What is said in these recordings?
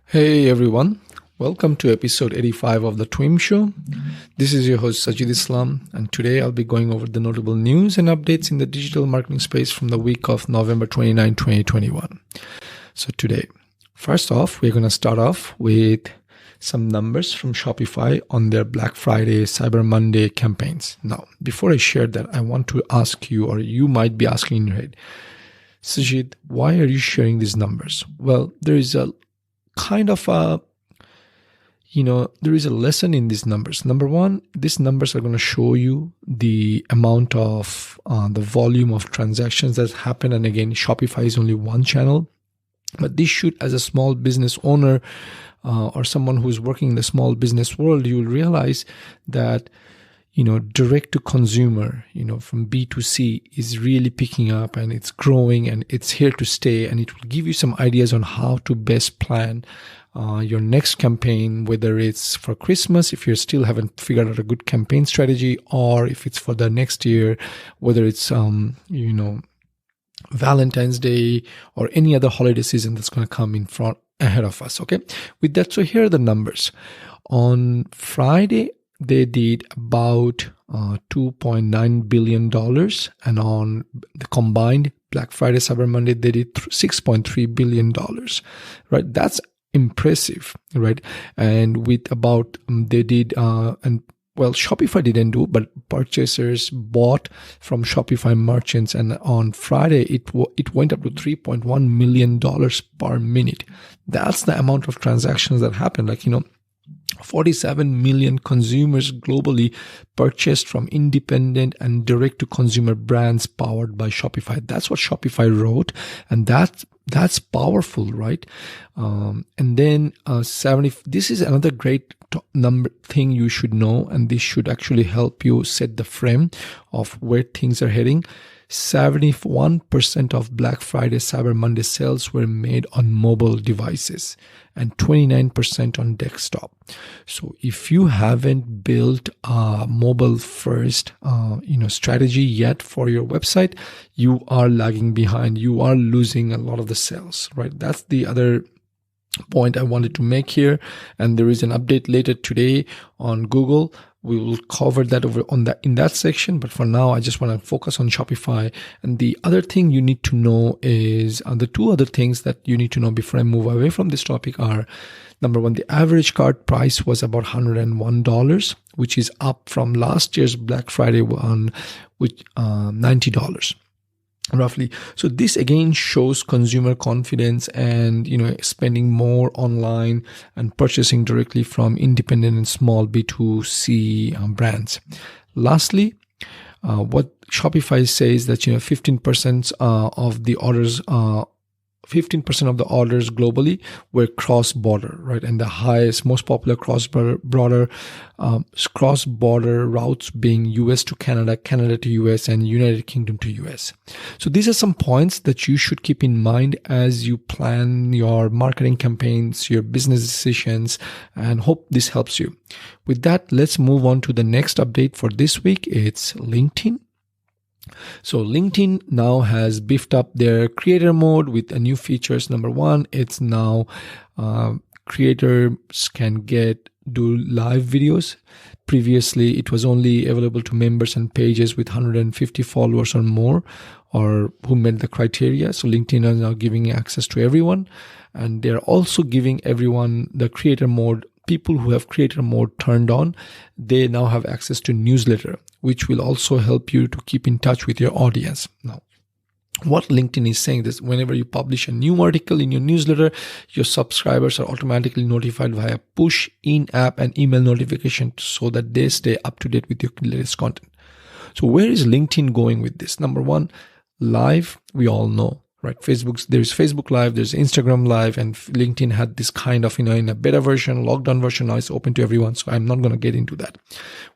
Hey everyone, welcome to episode 85 of The Twim Show. This is your host Sajid Islam, and today I'll be going over the notable news and updates in the digital marketing space from the week of November 29, 2021. So today, first off, we're going to start off with some numbers from Shopify on their Black Friday, Cyber Monday campaigns. Now, before I share that, I want to ask you, or you might be asking in your head, Sajid, why are you sharing these numbers? Well, there is a kind of there is a lesson in these numbers. Number one, these numbers are going to show you the amount of the volume of transactions that happen. And again, Shopify is only one channel, but this should, as a small business owner or someone who's working in the small business world, you will realize that direct to consumer, from B2C is really picking up and it's growing and it's here to stay. And it will give you some ideas on how to best plan your next campaign, whether it's for Christmas, if you still haven't figured out a good campaign strategy, or if it's for the next year, whether it's, Valentine's Day or any other holiday season that's going to come in front ahead of us. Okay. With that, so here are the numbers. On Friday, they did about $2.9 billion. And on the combined Black Friday, Cyber Monday, they did $6.3 billion, right? That's impressive, right? And with about, they did, Shopify didn't do, but purchasers bought from Shopify merchants. And on Friday, it went up to $3.1 million per minute. That's the amount of transactions that happened. 47 million consumers globally purchased from independent and direct-to-consumer brands powered by Shopify. That's what Shopify wrote, and that's powerful, right? And then 70. This is another great number thing you should know, and this should actually help you set the frame of where things are heading. 71% of Black Friday, Cyber Monday sales were made on mobile devices and 29% on desktop. So if you haven't built a mobile first, strategy yet for your website, you are lagging behind. You are losing a lot of the sales, right? That's the other point I wanted to make here. And there is an update later today on Google. We will cover that over in that section. But for now, I just want to focus on Shopify. And the other thing you need to know is the two other things that you need to know before I move away from this topic are, number one, the average cart price was about $101, which is up from last year's Black Friday one, with $90. Roughly. So this again shows consumer confidence and, spending more online and purchasing directly from independent and small B2C brands. Lastly, what Shopify says that, 15% of the orders, 15% of the orders globally were cross-border, right? And the most popular cross-border routes being US to Canada, Canada to US, and United Kingdom to US. So these are some points that you should keep in mind as you plan your marketing campaigns, your business decisions, and hope this helps you. With that, let's move on to the next update for this week. It's LinkedIn. So LinkedIn now has beefed up their creator mode with new features. Number one, it's now creators can do live videos. Previously, it was only available to members and pages with 150 followers or more, or who met the criteria. So LinkedIn is now giving access to everyone, and they're also giving everyone the creator mode. People who have creator mode turned on, they now have access to newsletter, which will also help you to keep in touch with your audience. Now, what LinkedIn is saying is whenever you publish a new article in your newsletter, your subscribers are automatically notified via push, in-app, and email notification so that they stay up to date with your latest content. So where is LinkedIn going with this? Number one, live, we all know. Right, there's Facebook Live, there's Instagram Live, and LinkedIn had this kind of, in a beta version, lockdown version. Now it's open to everyone, so I'm not going to get into that.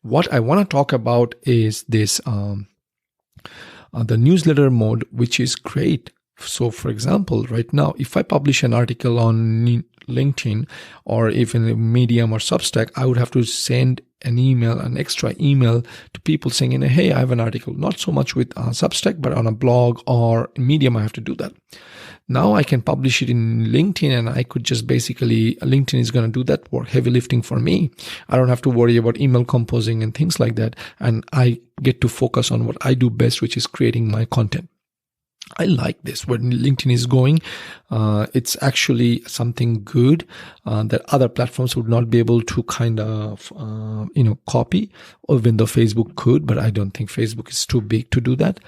What I want to talk about is this, the newsletter mode, which is great. So, for example, right now, if I publish an article on LinkedIn or even Medium or Substack, I would have to send an extra email to people saying, hey, I have an article. Not so much with Substack, but on a blog or Medium, I have to do that. Now I can publish it in LinkedIn, and I could just basically, LinkedIn is going to do that work, heavy lifting for me. I don't have to worry about email composing and things like that. And I get to focus on what I do best, which is creating my content. I like this. Where LinkedIn is going, it's actually something good that other platforms would not be able to kind of, copy, even though Facebook could, but I don't think Facebook is too big to do that.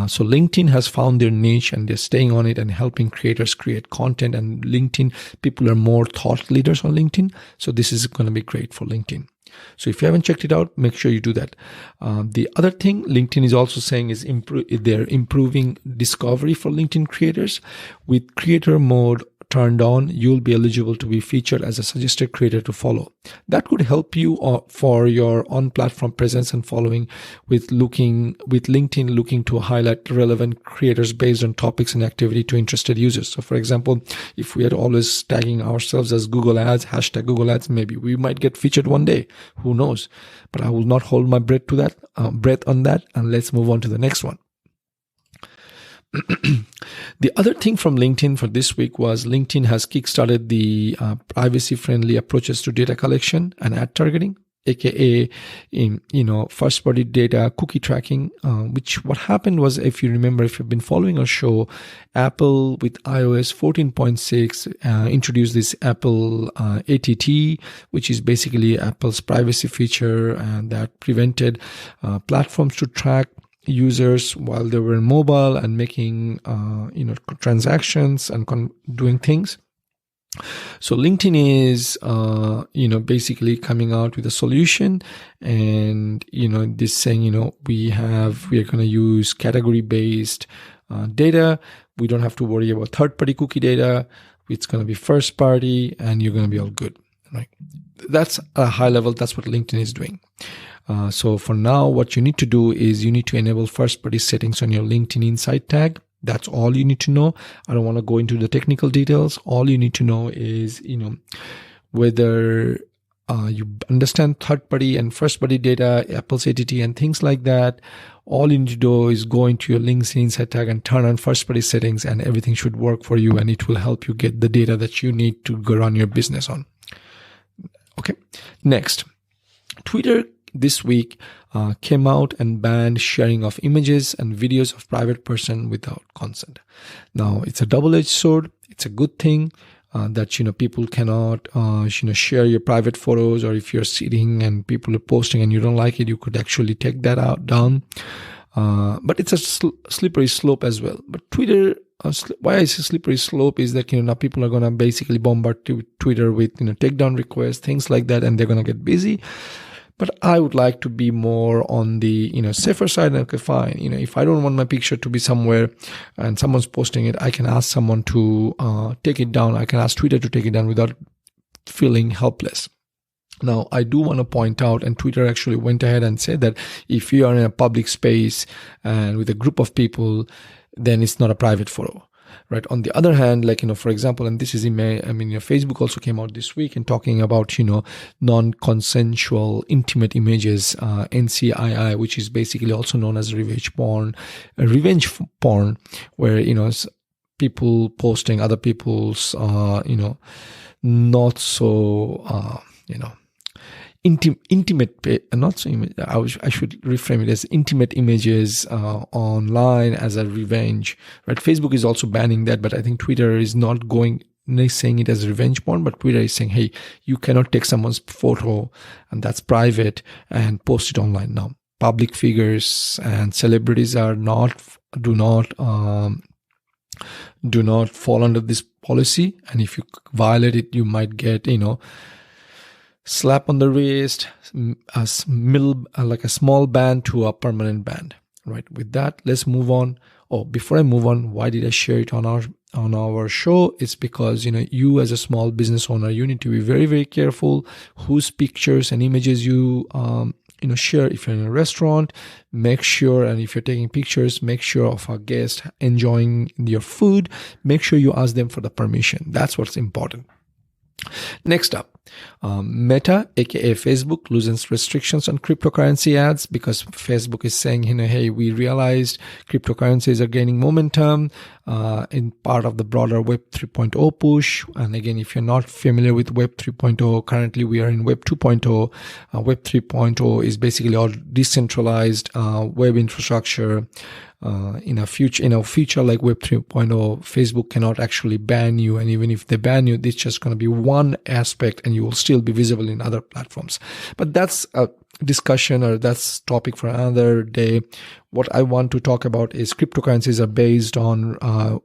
So LinkedIn has found their niche, and they're staying on it and helping creators create content. And LinkedIn, people are more thought leaders on LinkedIn. So this is going to be great for LinkedIn. So if you haven't checked it out, make sure you do that. The other thing LinkedIn is also saying is they're improving discovery for LinkedIn creators. With creator mode turned on, you'll be eligible to be featured as a suggested creator to follow. That could help you for your on-platform presence and following with LinkedIn looking to highlight relevant creators based on topics and activity to interested users. So for example, if we are always tagging ourselves as Google Ads, hashtag Google Ads, maybe we might get featured one day. Who knows? But I will not hold my breath on that, and let's move on to the next one. The other thing from LinkedIn for this week was LinkedIn has kickstarted the privacy-friendly approaches to data collection and ad targeting, aka first-party data cookie tracking. Which what happened was, if you remember, if you've been following our show, Apple with iOS 14.6 introduced this Apple ATT, which is basically Apple's privacy feature, and that prevented platforms to track users while they were mobile and making transactions and doing things. So LinkedIn is basically coming out with a solution, and this saying we are going to use category based data. We don't have to worry about third party cookie data. It's going to be first party, and you're going to be all good, right? That's a high level. That's what LinkedIn is doing. So for now, what you need to do is you need to enable first-party settings on your LinkedIn Insight tag. That's all you need to know. I don't want to go into the technical details. All you need to know is, whether you understand third-party and first-party data, Apple's ATT and things like that. All you need to do is go into your LinkedIn Insight tag and turn on first-party settings, and everything should work for you, and it will help you get the data that you need to go run your business on. Okay. Next, Twitter this week came out and banned sharing of images and videos of private person without consent. Now, it's a double-edged sword. It's a good thing that people cannot share your private photos, or if you're sitting and people are posting and you don't like it, you could actually take that down. But it's a slippery slope as well. But Twitter, why I say slippery slope is that now people are going to basically bombard Twitter with takedown requests, things like that, and they're going to get busy. But I would like to be more on the safer side. Okay, fine. If I don't want my picture to be somewhere and someone's posting it, I can ask someone to take it down. I can ask Twitter to take it down without feeling helpless. Now, I do want to point out, and Twitter actually went ahead and said that if you are in a public space and with a group of people, then it's not a private photo. Right. On the other hand, for example, and this is Facebook also came out this week and talking about, non-consensual intimate images, NCII, which is basically also known as revenge porn, where, people posting other people's, not so, intimate, not so. I should reframe it as intimate images online as a revenge, right? Facebook is also banning that, but I think Twitter is not saying it as revenge porn, but Twitter is saying, hey, you cannot take someone's photo and that's private and post it online. Now, public figures and celebrities do not fall under this policy, and if you violate it, you might get slap on the wrist, like a small ban to a permanent ban. Right. With that, let's move on. Oh, before I move on, why did I share it on our show? It's because you as a small business owner, you need to be very, very careful whose pictures and images you share. If you're in a restaurant, make sure, and if you're taking pictures, make sure of a guest enjoying your food, make sure you ask them for the permission. That's what's important. Next up, Meta, aka Facebook, loosens restrictions on cryptocurrency ads because Facebook is saying, hey, we realized cryptocurrencies are gaining momentum in part of the broader Web 3.0 push. And again, if you're not familiar with Web 3.0, currently we are in Web 2.0. Web 3.0 is basically all decentralized web infrastructure. In a future like Web 3.0, Facebook cannot actually ban you, and even if they ban you, it's just going to be one aspect, and you will still be visible in other platforms. But that's a discussion, or that's topic for another day. What I want to talk about is cryptocurrencies are based on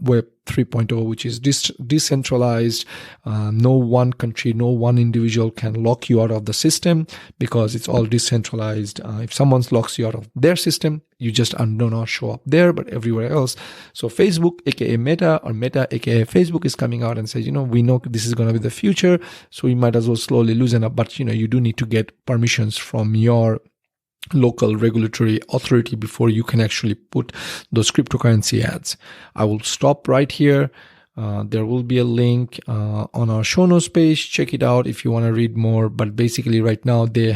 Web 3.0, which is decentralized. No one country, no one individual can lock you out of the system because it's all decentralized. If someone locks you out of their system, you just do not show up there, but everywhere else. So Facebook, aka Meta, or Meta, aka Facebook, is coming out and says, we know this is going to be the future, so we might as well slowly loosen up. But you do need to get permissions from your local regulatory authority before you can actually put those cryptocurrency ads. I will stop right here. There will be a link on our show notes page. Check it out if you want to read more. But basically right now they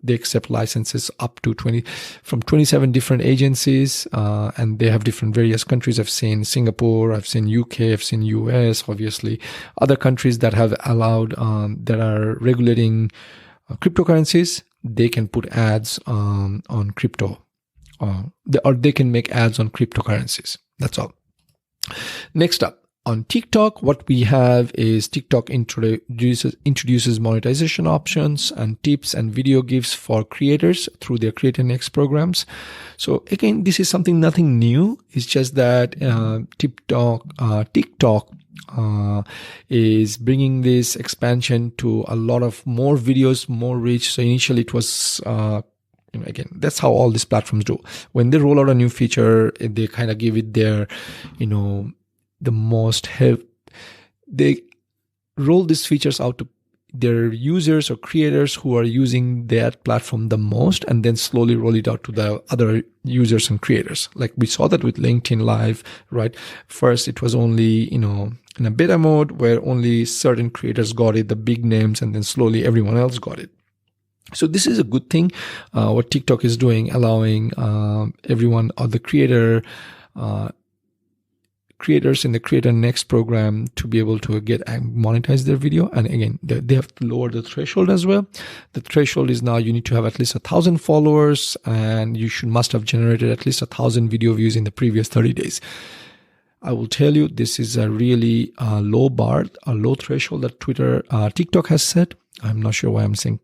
accept licenses up to 27 different agencies, and they have different various countries. I've seen Singapore, I've seen UK, I've seen US, obviously other countries that have allowed, that are regulating cryptocurrencies. They can put ads on crypto, or they can make ads on cryptocurrencies. That's all. Next up, on TikTok, what we have is TikTok introduces monetization options and tips and video gifts for creators through their Creator Next programs. So again, this is nothing new. It's just that TikTok is bringing this expansion to a lot of more videos, more reach. So initially it was again, that's how all these platforms do. When they roll out a new feature, they kind of give it their the most help. They roll these features out to their users or creators who are using that platform the most, and then slowly roll it out to the other users and creators. Like we saw that with LinkedIn Live, right? First, it was only, in a beta mode where only certain creators got it, the big names, and then slowly everyone else got it. So this is a good thing, what TikTok is doing, allowing everyone, or the creators in the Creator Next program to be able to get monetize their video. And again, they have to lower the threshold as well. The threshold is now you need to have at least 1,000 followers, and you must have generated at least 1,000 video views in the previous 30 days. I will tell you, this is a really low bar, a low threshold that TikTok has set. I'm not sure why I'm saying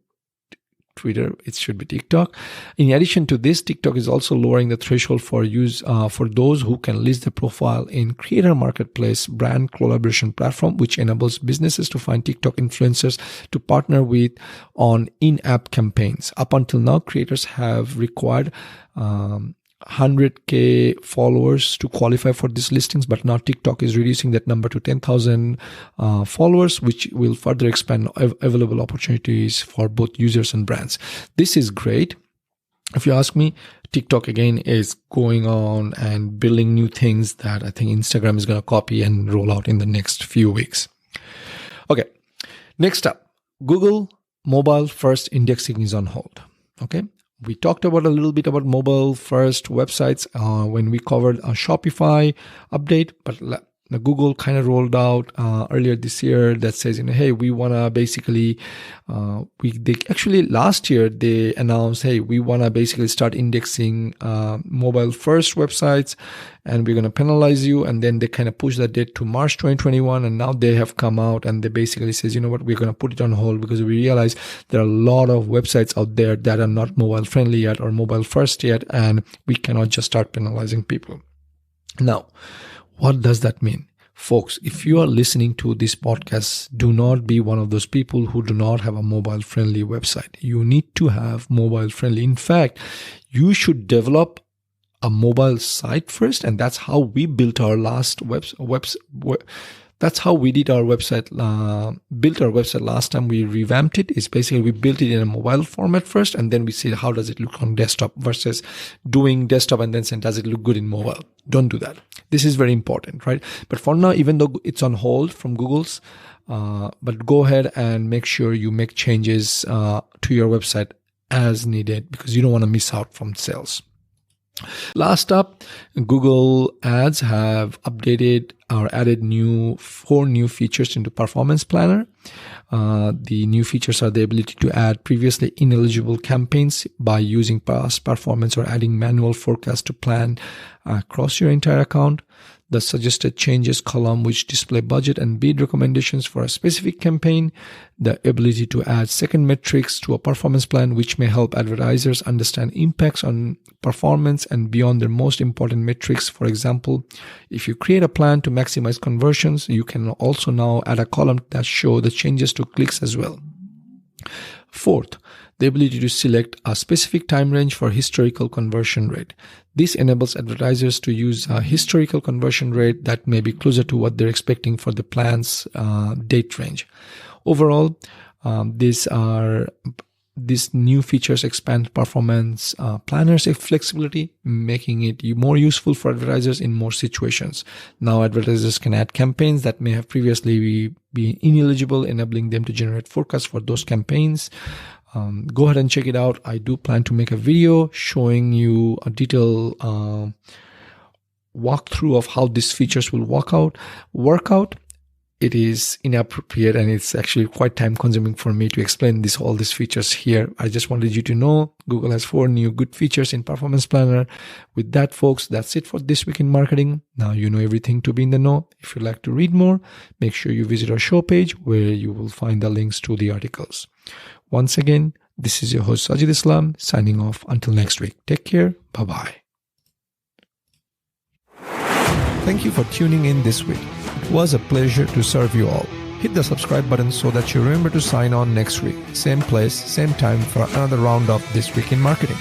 Twitter, it should be TikTok. In addition to this, TikTok is also lowering the threshold for use for those who can list their profile in Creator Marketplace brand collaboration platform, which enables businesses to find TikTok influencers to partner with on in-app campaigns. Up until now, creators have required 100K followers to qualify for these listings, but now TikTok is reducing that number to 10,000 followers, which will further expand available opportunities for both users and brands. This is great. If you ask me, TikTok again is going on and building new things that I think Instagram is going to copy and roll out in the next few weeks. Okay, next up, Google mobile first indexing is on hold. Okay. We talked about a little bit about mobile first websites when we covered a Shopify update, but Google kind of rolled out earlier this year that says, hey, we want to basically, last year they announced, hey, we want to basically start indexing mobile first websites, and we're going to penalize you. And then they kind of push that date to March 2021. And now they have come out and they basically says, you know what, we're going to put it on hold because we realize there are a lot of websites out there that are not mobile friendly yet or mobile first yet. And we cannot just start penalizing people. Now, what does that mean? Folks, if you are listening to this podcast, do not be one of those people who do not have a mobile friendly website. You need to have mobile friendly. In fact, you should develop a mobile site first, and that's how we built our last that's how we did our website, built our website last time we revamped it. Is basically we built it in a mobile format first, and then we see how does it look on desktop versus doing desktop and then saying, does it look good in mobile? Don't do that. This is very important, right? But for now, even though it's on hold from Google's But go ahead and make sure you make changes to your website as needed, because you don't want to miss out from sales. Last up, Google Ads have updated or added 4 new features into Performance Planner. The new features are the ability to add previously ineligible campaigns by using past performance or adding manual forecast to plan across your entire account. The suggested changes column, which display budget and bid recommendations for a specific campaign. The ability to add second metrics to a performance plan, which may help advertisers understand impacts on performance and beyond their most important metrics. For example, if you create a plan to maximize conversions, you can also now add a column that shows the changes to clicks as well. Fourth, the ability to select a specific time range for historical conversion rate. This enables advertisers to use a historical conversion rate that may be closer to what they're expecting for the plan's date range. Overall, these new features expand Performance Planner's flexibility, making it more useful for advertisers in more situations. Now, advertisers can add campaigns that may have previously been ineligible, enabling them to generate forecasts for those campaigns. Go ahead and check it out. I do plan to make a video showing you a detailed walkthrough of how these features will work out. It is inappropriate and it's actually quite time consuming for me to explain all these features here. I just wanted you to know Google has 4 new good features in Performance Planner. With that, folks, that's it for this week in marketing. Now you know everything to be in the know. If you'd like to read more, make sure you visit our show page where you will find the links to the articles. Once again, this is your host Sajid Islam signing off until next week. Take care. Bye-bye. Thank you for tuning in this week. It was a pleasure to serve you all. Hit the subscribe button so that you remember to sign on next week. Same place, same time for another round of This Week in Marketing.